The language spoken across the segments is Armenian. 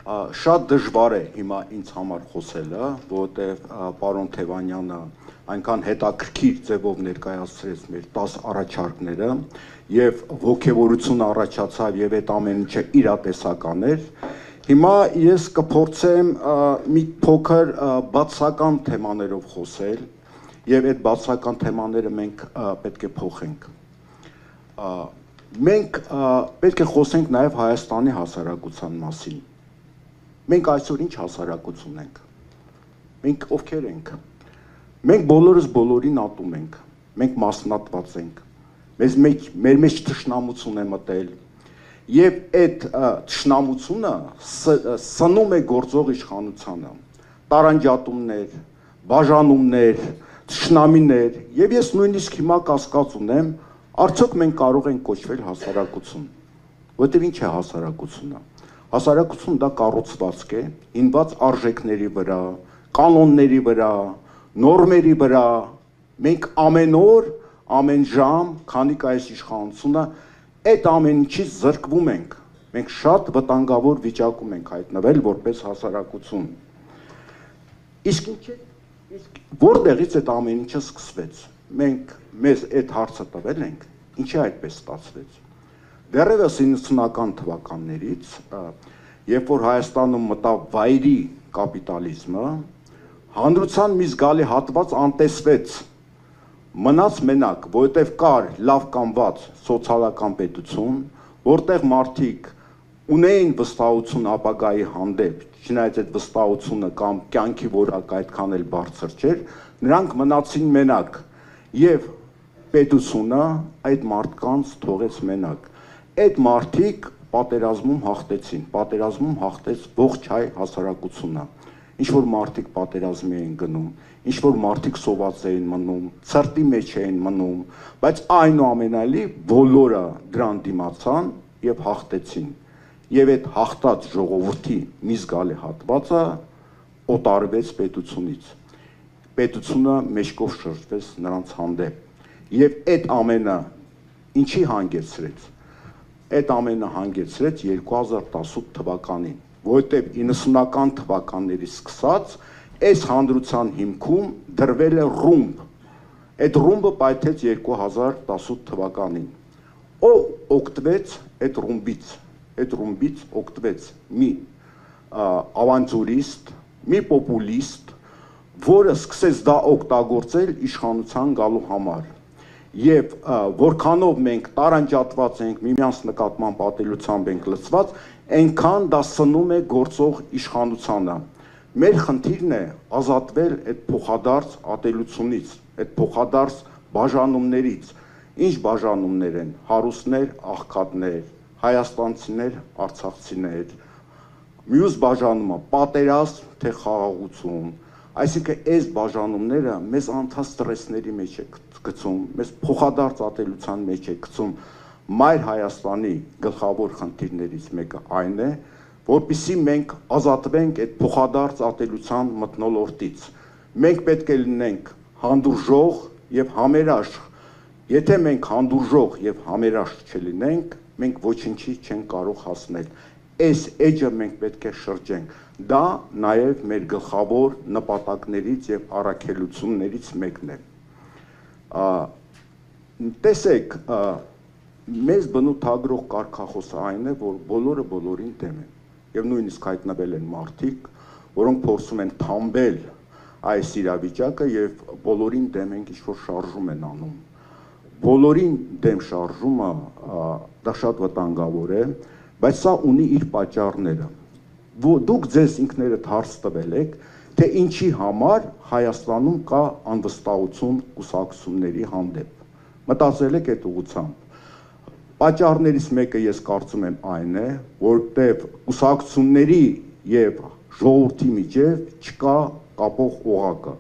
Շատ դժվար է հիմա ինձ համար խոսելը, որովհետև պարոն Թևանյանը այնքան հետաքրքիր ձևով ներկայացրեց մեր 10 առաջարկները եւ ողջավորություն առաջացավ եւ այդ ամեն ինչը իրատեսական էր։ Հիմա ես կփորձեմ մի փոքր բացական թեմաներով խոսել եւ այդ բացական թեմաները մենք պետք է փոխենք։ Մենք պետք է խոսենք նաեւ Հայաստանի հասարակության մասին։ Մենք այսօր ինչ հասարակություն ենք, մենք ովքեր ենք, մենք բոլորս բոլորին ատում ենք, մենք մասնատված ենք, մեր մեջ թշնամություն է մտել և այդ թշնամությունը սնում է գործող իշխանությանը, տարանջատումներ, բաժանումներ, թշնամիներ և ես նույնիսկ հիմա կասկած ունեմ, արդյոք մենք կարող ենք կոչվել հասարակություն, որտև ինչ է հասարակությունը։ Հասարակություն դա կառուցվածք է, հիմնված արժեքների վրա, կանոնների վրա, նորմերի վրա, մենք ամեն օր, ամեն ժամ, քանի կա այս իշխանությունը, այդ ամեն ինչից զրկվում ենք, մենք շատ վտանգավոր վիճակում ենք հայտնվել որպես հասարակություն։ Իսկ որտեղից այդ ամեն ինչը սկսվեց, մենք մեզ այդ հարցը տվել ենք, ինչի այդպես ստացվեց։ Դեռևս 90-ական թվականներից, երբ որ Հայաստանում մտավ վայրի կապիտալիզմը, հանրության մի զգալի հատված անտեսվեց, մնաց մենակ, որովհետև կար լավ կամ վատ սոցիալական պետություն, որտեղ մարդիկ ունեին վստահություն ապագայի հանդեպ, չնայած այդ վստահությունը կամ կյանքի որակը այդքան էլ բարձր չէր, նրանք մնացին մենակ եւ պետությունը այդ մարդկանց թողեց մենակ։ Այդ մարդիկ պատերազմում հաղթեցին, պատերազմում հաղթեց ողջ հայ հասարակությունը, ինչ-որ մարդիկ պատերազմի էին գնում, ինչ-որ մարդիկ սոված էին մնում, ցրտի մեջ էին մնում, բայց այնուամենայնիվ բոլորը դրան դիմացան եւ հաղթեցին։ Եվ այդ հաղթած ժողովրդի մի զգալի հատվածը օտարվեց պետությունից։ Պետությունը մեջքով շրջվեց նրանց հանդեպ։ Եվ այդ ամենը ինչի հանգեցրեց։ Այդ ամենը հանգեցրեց 2018 թվականին, որովհետև 90-ական թվականներից սկսած այս հանրության հիմքում դրվել է ռումբ։ Այդ ռումբը պայթեց 2018 թվականին։ Ով օգտվեց այդ ռումբից օգտվեց մի ավանտյուրիստ, մի պոպուլիստ, որը սկսեց դա օգտագործել իշխանության գալու համար։ Եվ որքանով մենք տարանջատված ենք, միմյանց նկատմամբ ատելությամբ ենք լցված, այնքան դա սնում է գործող իշխանությանը։ Մեր խնդիրն է ազատվել այդ փոխադարձ ատելությունից, այդ փոխադարձ բաժանումներից։ Ինչ բաժանումներ են, հարուստներ, աղքատներ, հայաստանցիներ, արցախցիներ, մյուս բաժանումը պատերազմ, թե խաղաղություն, այսինքն այս բաժանումները մեզ անընդհատ ստրեսների մեջ է գցում, մեզ փոխադարձ ատելության մեջ է գցում։ Մայր Հայաստանի գլխավոր խնդիրներից մեկը այն է, որպեսզի մենք ազատվենք այդ փոխադարձ ատելության մթնոլորտից։ Մենք պետք է լինենք հանդուրժող եւ համերաշխ։ Եթե մենք հանդուրժող եւ համերաշխ չլինենք, մենք ոչինչի չենք կարող հասնել։ Այս էջը մենք պետք է շրջենք։ Դա նաև մեր գլխավոր նպատակներից եւ առաքելություններից մեկն է։ Տեսեք, մեզ բնութագրող կարգախոսը այն է, որ բոլորը բոլորին դեմ են։ Եվ նույնիսկ հայտնվել են մարդիկ, որոնք փորձում են թամբել այս իրավիճակը եւ բոլորին դեմ են ինչ-որ շարժում են անում։ Բոլորին դեմ շարժումը դա շատ վտանգավոր է, բայց սա ունի իր պատճառները։ Դուք ձեզ ինքներդ հարց տվել եք, թե ինչի համար Հայաստանում կա անվստահություն կուսակցությունների հանդեպ։ Մտածել եք այդ ուղղությամբ։ Պատճառներից մեկը ես կարծում եմ այն է, որտեղ կուսակցությունների եւ ժողովրդի միջև չկա կապող օղակը։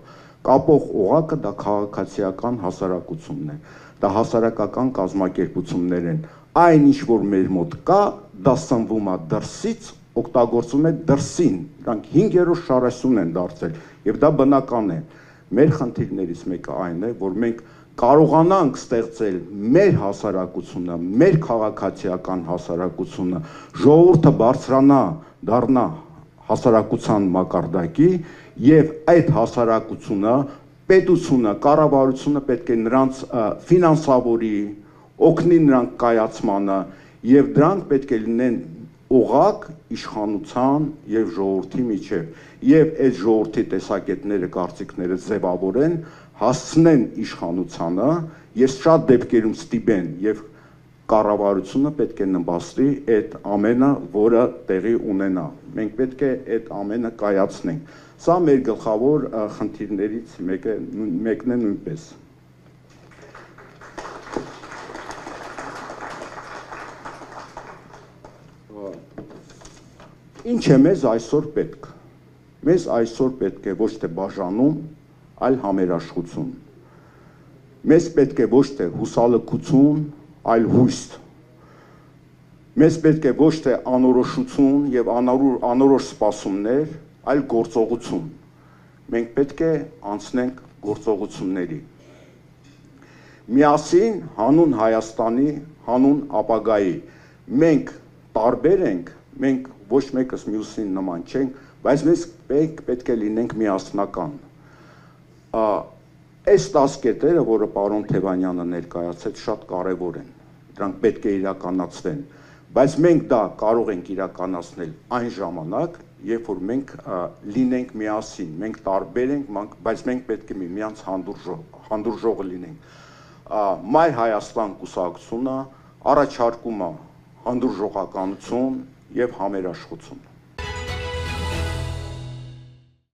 Կապող օղակը դա քաղաքացիական հասարակությունն է, դա հասարակական կազմակերպություններ են։ Այն ինչ որ մեր մոտ կա, դա սնվում է դրսից, օգտագործում է դրսին, դրանք 5-րդ շարասյուն են դարձել եւ դա բնական է։ Մեր խնդիրներից մեկը այն է, որ մենք կարողանանք ստեղծել մեր հասարակությունը, մեր քաղաքացիական հասարակությունը, ժողովուրդը բարձրանա, դառնա հասարակության մակարդակի եւ այդ հասարակությունը, պետությունը, կառավարությունը պետք է նրանց ֆինանսավորի, օգնի նրանք կայացմանը եւ դրանք պետք է լինեն օղակ իշխանության եւ ժողովրդի միջեւ եւ այդ ժողովրդի տեսակետները, կարծիքները ձևավորեն, հասցնեն իշխանությանը եւ շատ դեպքերում ստիպեն եւ կառավարությունը պետք է նպաստի այդ ամենը, որը տեղի ունենա։ Մենք պետք է այդ ամենը կայացնենք։ Սա մեր գլխավոր խնդիրներից մեկն է նույնպես։ Ինչ է մեզ այսօր պետք։ Մեզ այսօր պետք է ոչ թե բաժանում, այլ համերաշխություն։ Մեզ պետք է ոչ թե հուսալքություն, այլ հույս։ Մեզ պետք է ոչ թե անորոշություն եւ անորոշ սպասումներ, այլ գործողություն։ Մենք պետք է անցնենք գործողությունների։ Միասին հանուն Հայաստանի, հանուն ապագայի։ Մենք տարբեր ենք, մենք ոչ մեկս մյուսին նման չենք, բայց մենք պետք է լինենք միասնական։ Այս 10 կետերը, որը պարոն Թևանյանը ներկայացրեց, շատ կարևոր են, դրանք պետք է իրականացվեն, բայց մենք դա կարող ենք իրականացնել այն ժամանակ, երբ որ մենք լինենք միասին, մենք տարբեր ենք, բայց մենք պետք է միմյանց հանդուրժողը լինենք։ Մայր Հայաստան կուսակցությունը առաջարկում է հանդուրժողականություն եւ համերաշխություն։